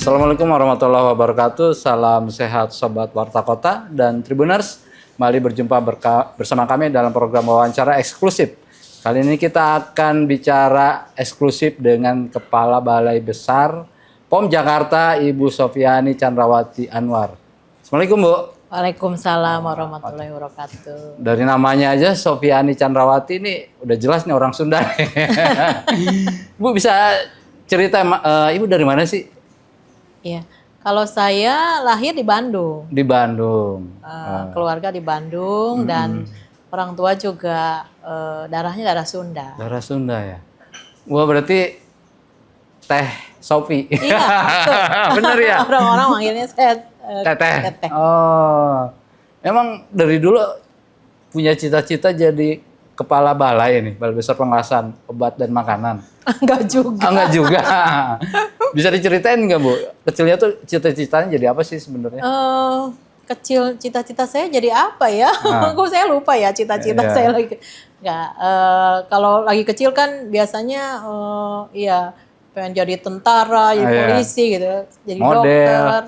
Assalamualaikum warahmatullahi wabarakatuh. Salam sehat Sobat Warta Kota dan Tribuners. Kembali berjumpa bersama kami dalam program wawancara eksklusif. Kali ini kita akan bicara eksklusif dengan Kepala Balai Besar POM Jakarta, Ibu Sofiani Chandrawati Anwar. Assalamualaikum, Bu. Waalaikumsalam warahmatullahi wabarakatuh. Dari namanya aja Sofiani Chandrawati ini udah jelas nih orang Sunda. Bu bisa cerita, Ibu dari mana sih? Iya, kalau saya lahir di Bandung. Di Bandung. Keluarga di Bandung dan orang tua juga darahnya darah Sunda. Darah Sunda ya. Wah, berarti Teh Sofi. Iya, bener ya? Orang-orang manggilnya saya Teteh. Oh, emang dari dulu punya cita-cita jadi kepala balai nih, Balai Besar Pengawasan Obat dan Makanan. Enggak juga. Enggak juga. Bisa diceritain nggak, Bu? Kecilnya tuh cita-citanya jadi apa sih sebenarnya? Kecil cita-cita saya jadi apa ya? Kok saya lupa ya cita-cita saya lagi. Enggak. Kalau lagi kecil kan biasanya iya pengen jadi tentara, jadi polisi gitu, jadi model. dokter.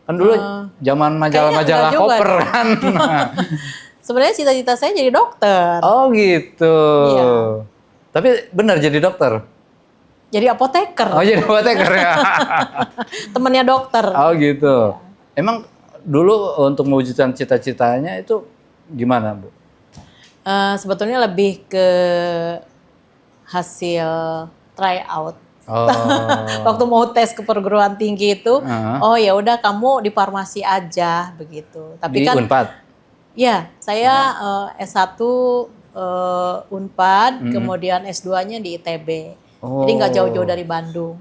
Kan dulu zaman majalah-majalah koper kan. Sebenarnya cita-cita saya jadi dokter. Oh gitu. Iya. Tapi benar jadi dokter? Jadi apoteker. Oh jadi apoteker ya. Temennya dokter. Oh gitu. Ya. Emang dulu untuk mewujudkan cita-citanya itu gimana, Bu? Sebetulnya lebih ke hasil try out. Oh. Waktu mau tes ke perguruan tinggi itu, oh ya udah kamu di farmasi aja begitu. Tapi di kan Unpad? Ya, saya S1 Unpad, kemudian S2-nya di ITB. Jadi nggak jauh-jauh dari Bandung.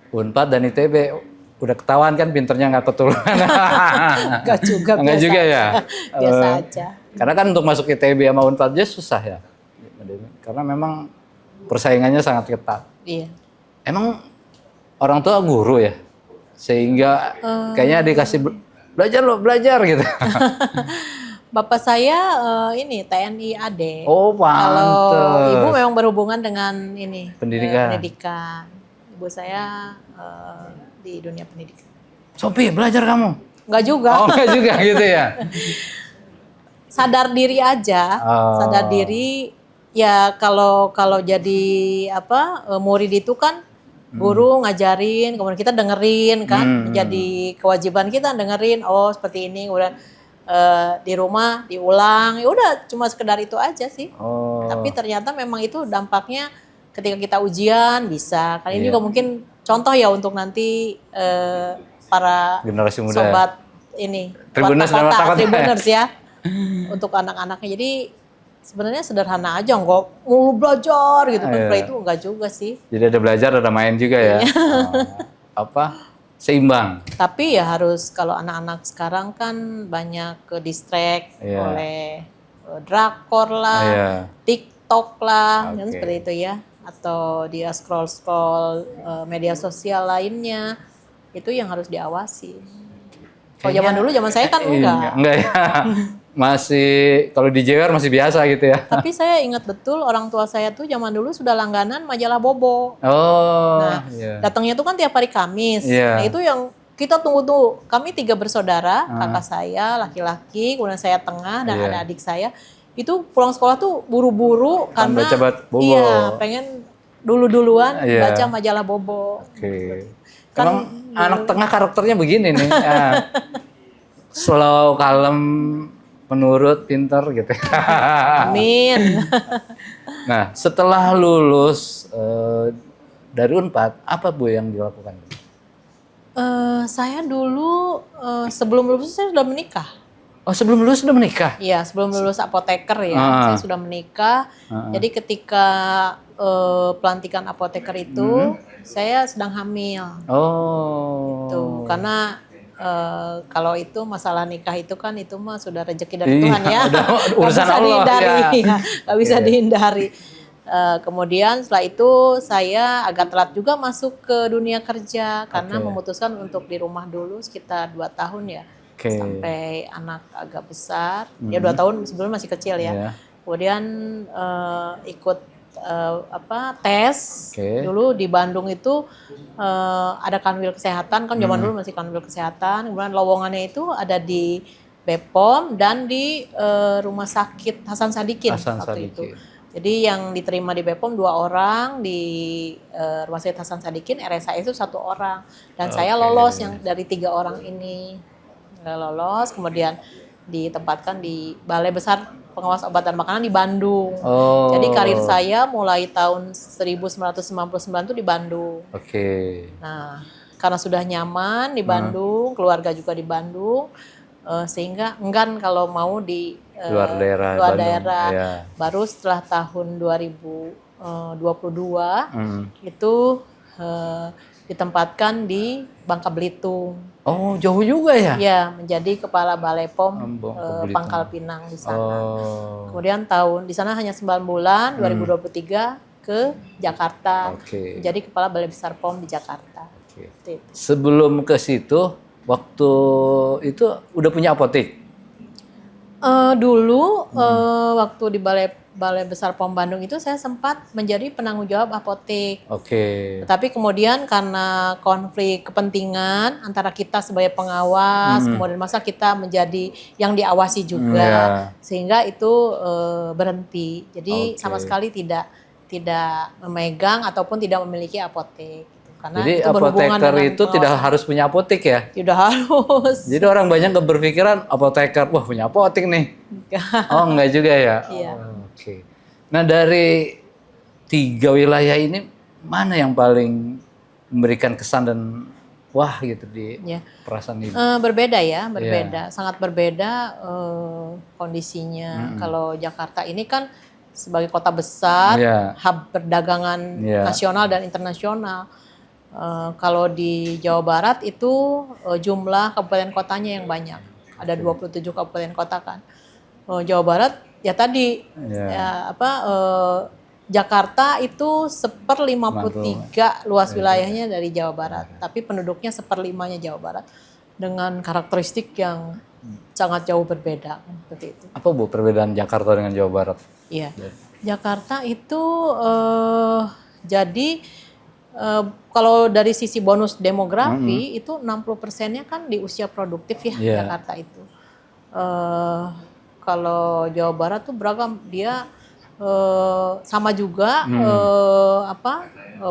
Unpad dan ITB udah ketahuan kan pinternya nggak keturunan. Nggak juga. Nggak juga ya? Biasa aja. Karena kan untuk masuk ITB sama Unpad aja susah ya. Karena memang persaingannya sangat ketat. Iya. Emang orang tua guru ya? Sehingga kayaknya dikasih belajar gitu. Bapak saya ini TNI AD. Oh, pantes. Kalau ibu memang berhubungan dengan ini pendidikan. Ibu saya di dunia pendidikan. Sofi, belajar kamu? Enggak juga. Oh, enggak juga gitu ya. Sadar diri aja. Sadar diri ya kalau jadi murid itu kan guru ngajarin, kemudian kita dengerin kan, jadi kewajiban kita dengerin, oh seperti ini, kemudian di rumah diulang, ya udah cuma sekedar itu aja sih. Tapi ternyata memang itu dampaknya ketika kita ujian bisa. Kali ini juga mungkin contoh ya untuk nanti para generasi muda sobat ini, Tribuners ya, untuk anak-anaknya. Jadi sebenarnya sederhana aja, nggak mulu belajar gitu kan, itu enggak juga sih. Jadi ada belajar, ada main juga ya. Seimbang. Tapi ya harus, kalau anak-anak sekarang kan banyak ke distract oleh drakor lah, TikTok lah, kan seperti itu ya. Atau dia scroll-scroll media sosial lainnya, itu yang harus diawasi. Kalau zaman saya kan enggak. Enggak ya. Masih kalau di JWR masih biasa gitu ya. Tapi saya ingat betul orang tua saya tuh zaman dulu sudah langganan majalah Bobo. Nah, datangnya tuh kan tiap hari Kamis. Nah, itu yang kita tunggu tuh. Kami 3 bersaudara, kakak saya laki-laki, kemudian saya tengah dan ada adik saya. Itu pulang sekolah tuh buru-buru karena Bobo. Iya, pengen duluan baca majalah Bobo. Oke. Kan anak tengah karakternya begini nih. Slow, kalem, penurut, pinter gitu. Amin. Nah, setelah lulus dari Unpad, apa Bu yang dilakukan? Saya dulu sebelum lulus saya sudah menikah. Oh, sebelum lulus sudah menikah? Iya, sebelum lulus apoteker ya, saya sudah menikah. Jadi ketika pelantikan apoteker itu, saya sedang hamil. Oh. Itu karena kalau itu masalah nikah itu kan itu mah sudah rezeki dari Tuhan ya, nggak bisa dihindari, nggak bisa dihindari. Kemudian setelah itu saya agak telat juga masuk ke dunia kerja karena memutuskan untuk di rumah dulu sekitar 2 tahun ya, sampai anak agak besar. Ya 2 tahun sebelumnya masih kecil ya. Kemudian ikut tes. Oke. Dulu di Bandung itu ada kanwil kesehatan, kan zaman dulu masih kanwil kesehatan. Kemudian lowongannya itu ada di BPOM dan di Rumah Sakit Hasan Sadikin Hasan waktu itu. Sadikin. Jadi yang diterima di BPOM 2 orang, di Rumah Sakit Hasan Sadikin RSAS itu 1 orang. Dan saya lolos yang dari 3 orang ini. Lolos, kemudian ditempatkan di Balai Besar Pengawas Obat dan Makanan di Bandung. Oh. Jadi karir saya mulai tahun 1999 itu di Bandung. Oke. Nah, karena sudah nyaman di Bandung, keluarga juga di Bandung, sehingga enggan kalau mau di Luar daerah luar Bandung, daerah. ya. Baru setelah tahun 2022 itu ditempatkan di Bangka Belitung. Oh, jauh juga ya? Ya, menjadi kepala Balai POM Bangka Belitung. Pangkal Pinang di sana. Oh. Kemudian di sana hanya 9 bulan, 2023 ke Jakarta. Oke. Menjadi kepala Balai Besar POM di Jakarta. Oke. Seperti itu. Sebelum ke situ, waktu itu udah punya apotek? Dulu waktu di Balai Besar POM Bandung itu saya sempat menjadi penanggung jawab apotek. Oke. Tetapi kemudian karena konflik kepentingan antara kita sebagai pengawas, kemudian masa kita menjadi yang diawasi juga, sehingga itu berhenti. Jadi sama sekali tidak memegang ataupun tidak memiliki apotek. Gitu. Karena Jadi itu berhubungan apoteker dengan itu tidak pengawasan. harus punya apotek ya? Tidak harus. Jadi orang banyak nggak berpikiran apoteker, wah punya apotek nih. Oh enggak juga ya? Iya. Oh, oke. Nah dari 3 wilayah ini, mana yang paling memberikan kesan dan wah gitu di Ya. perasaan ini? Berbeda ya, sangat berbeda kondisinya. Kalau Jakarta ini kan sebagai kota besar, hub perdagangan nasional dan internasional. Kalau di Jawa Barat itu jumlah kabupaten kotanya yang banyak, ada 27 kabupaten kota kan. Jawa Barat ya tadi Jakarta itu 1/53 luas wilayahnya dari Jawa Barat, tapi penduduknya 1/5-nya Jawa Barat dengan karakteristik yang sangat jauh berbeda seperti itu. Apa Bu perbedaan Jakarta dengan Jawa Barat? Iya, Jakarta itu jadi kalau dari sisi bonus demografi itu 60%-nya kan di usia produktif ya Jakarta itu. Kalau Jawa Barat tuh beragam, dia sama juga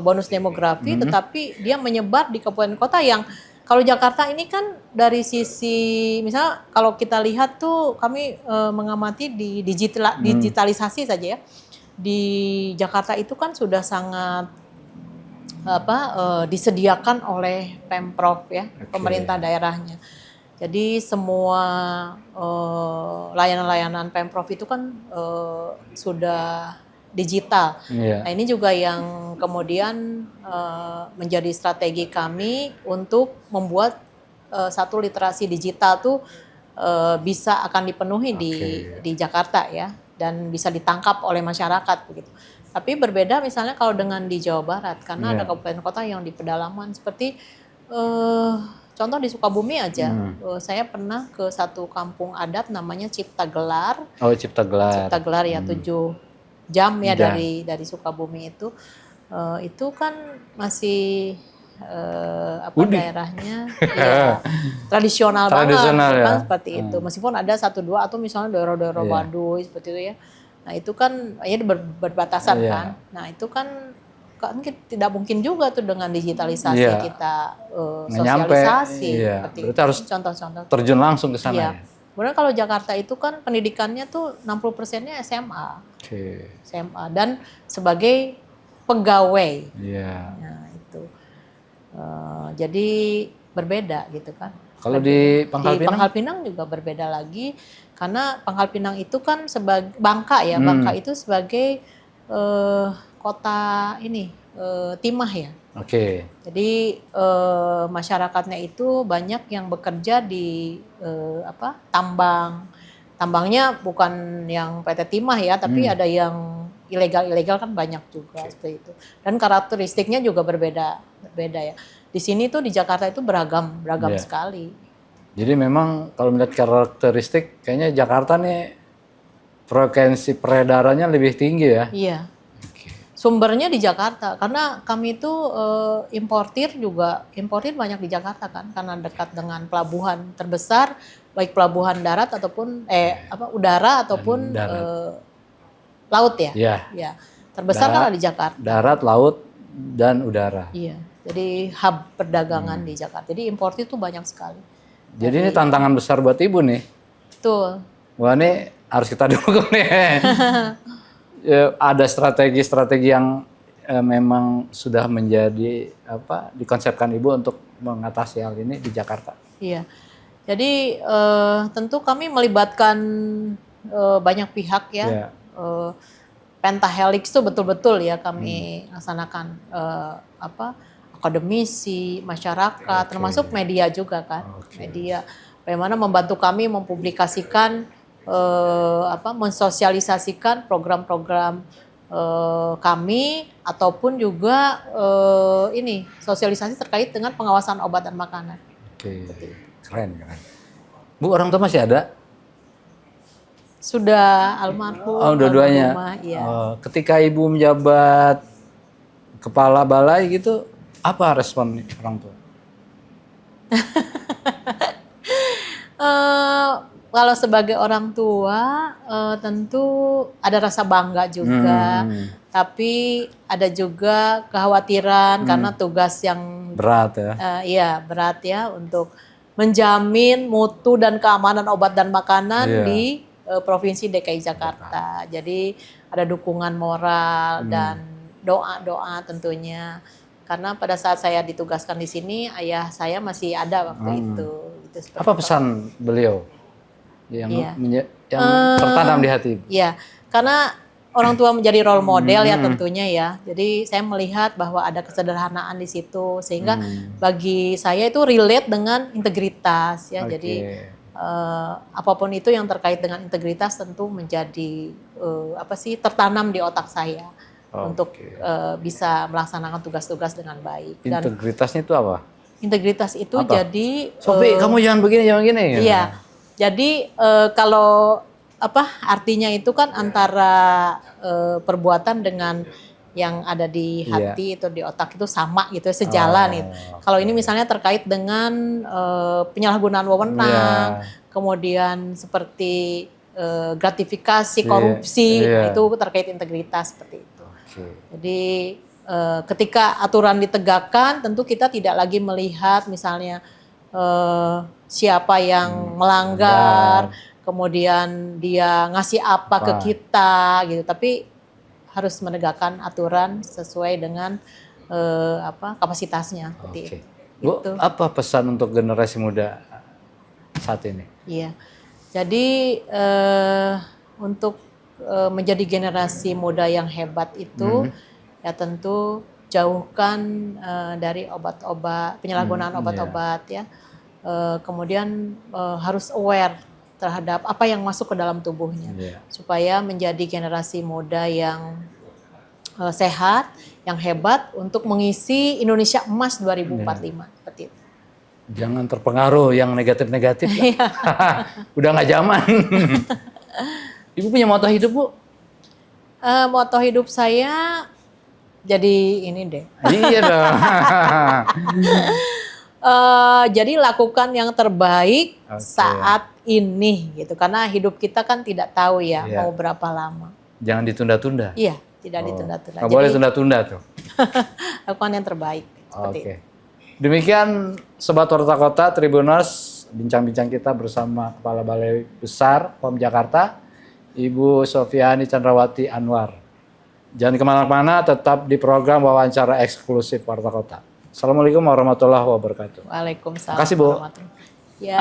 bonus demografi, tetapi dia menyebar di kabupaten kota yang kalau Jakarta ini kan dari sisi misalnya kalau kita lihat tuh kami mengamati di digitalisasi saja ya. Di Jakarta itu kan sudah sangat disediakan oleh Pemprov ya, pemerintah daerahnya. Jadi semua layanan-layanan Pemprov itu kan sudah digital. Nah ini juga yang kemudian menjadi strategi kami untuk membuat satu literasi digital tuh bisa akan dipenuhi di Jakarta ya, dan bisa ditangkap oleh masyarakat begitu. Tapi berbeda misalnya kalau dengan di Jawa Barat, karena ada kabupaten kota yang di pedalaman seperti contoh di Sukabumi aja, saya pernah ke satu kampung adat namanya Cipta Gelar. Oh, Cipta Gelar. Cipta Gelar ya 7 jam ya dari Sukabumi itu kan masih daerahnya ya, tradisional banget kan seperti itu. Meskipun ada 1-2 atau misalnya daerah-daerah Baduy seperti itu ya. Nah itu kan ya berbatasan kan. Nah itu kan tidak mungkin juga tuh dengan digitalisasi kita sosialisasi seperti berarti harus contoh-contoh terjun langsung ke sana ya. Kemudian kalau Jakarta itu kan pendidikannya tuh 60%-nya SMA. SMA dan sebagai pegawai. Nah itu. Jadi berbeda gitu kan. Kalau di Pangkal Pinang? Di Pangkal Pinang juga berbeda lagi karena Pangkal Pinang itu kan sebagai Bangka ya, Bangka itu sebagai kota ini timah ya. Jadi masyarakatnya itu banyak yang bekerja di tambang. Tambangnya bukan yang PT Timah ya, tapi ada yang ilegal kan banyak juga seperti itu. Dan karakteristiknya juga berbeda ya. Di sini tuh di Jakarta itu beragam sekali. Jadi memang kalau melihat karakteristik kayaknya Jakarta nih frekuensi peredarannya lebih tinggi ya. Iya. Sumbernya di Jakarta, karena kami itu importir banyak di Jakarta kan, karena dekat dengan pelabuhan terbesar, baik pelabuhan darat ataupun udara ataupun laut ya. Iya. Ya, terbesar kan ada di Jakarta. Darat, laut, dan udara. Iya, jadi hub perdagangan di Jakarta. Jadi importir itu banyak sekali. Jadi ini tantangan besar buat Ibu nih. Betul. Wah, ini harus kita dukung nih. Ada strategi-strategi yang memang sudah menjadi dikonsepkan Ibu untuk mengatasi hal ini di Jakarta. Iya. Jadi tentu kami melibatkan banyak pihak ya. Iya. Pentahelix itu betul-betul ya kami laksanakan akademisi, masyarakat, termasuk media juga kan. Media bagaimana membantu kami mempublikasikan mensosialisasikan program-program kami ataupun juga sosialisasi terkait dengan pengawasan obat dan makanan. Oke, keren. Bu, orang tua masih ada? Sudah almarhum. Oh, dua-duanya. Iya. Ketika Ibu menjabat kepala balai gitu, apa respon orang tua? Kalau sebagai orang tua tentu ada rasa bangga juga, tapi ada juga kekhawatiran karena tugas yang berat ya. Iya berat ya untuk menjamin mutu dan keamanan obat dan makanan di Provinsi DKI Jakarta. Jadi ada dukungan moral dan doa-doa tentunya. Karena pada saat saya ditugaskan di sini, ayah saya masih ada waktu itu. Apa pesan beliau yang tertanam di hati? Iya, karena orang tua menjadi role model ya tentunya ya. Jadi saya melihat bahwa ada kesederhanaan di situ sehingga bagi saya itu relate dengan integritas ya. Jadi apapun itu yang terkait dengan integritas tentu menjadi tertanam di otak saya untuk bisa melaksanakan tugas-tugas dengan baik. Dan integritasnya itu apa? Integritas itu jadi Sofi, kamu jangan begini, jangan gini. Iya. Jadi kalau artinya itu kan antara perbuatan dengan yang ada di hati atau di otak itu sama gitu, sejalan gitu. Kalau ini misalnya terkait dengan penyalahgunaan wewenang, kemudian seperti gratifikasi, korupsi, itu terkait integritas seperti itu. Jadi ketika aturan ditegakkan, tentu kita tidak lagi melihat misalnya siapa yang melanggar, kemudian dia ngasih apa ke kita gitu, tapi harus menegakkan aturan sesuai dengan kapasitasnya seperti itu. Bu, apa pesan untuk generasi muda saat ini? Iya, jadi untuk menjadi generasi muda yang hebat itu ya tentu jauhkan dari obat-obat, penyalahgunaan obat-obat ya. Kemudian harus aware terhadap apa yang masuk ke dalam tubuhnya supaya menjadi generasi muda yang sehat, yang hebat untuk mengisi Indonesia Emas 2045 seperti itu. Jangan terpengaruh yang negatif-negatif. Udah nggak zaman. Ibu punya moto hidup, Bu? Moto hidup saya jadi ini deh. Iya dong. Jadi lakukan yang terbaik saat ini gitu, karena hidup kita kan tidak tahu ya mau berapa lama. Jangan ditunda-tunda. Iya, tidak ditunda-tunda. Nggak boleh tunda-tunda tuh. Lakukan yang terbaik seperti itu. Demikian Sobat Warta Kota Tribuners, bincang-bincang kita bersama Kepala Balai Besar POM Jakarta, Ibu Sofiani Chandrawati Anwar. Jangan kemana-mana, tetap di program wawancara eksklusif Warta Kota. Assalamualaikum warahmatullahi wabarakatuh. Waalaikumsalam. Terima kasih, Bu. Ya.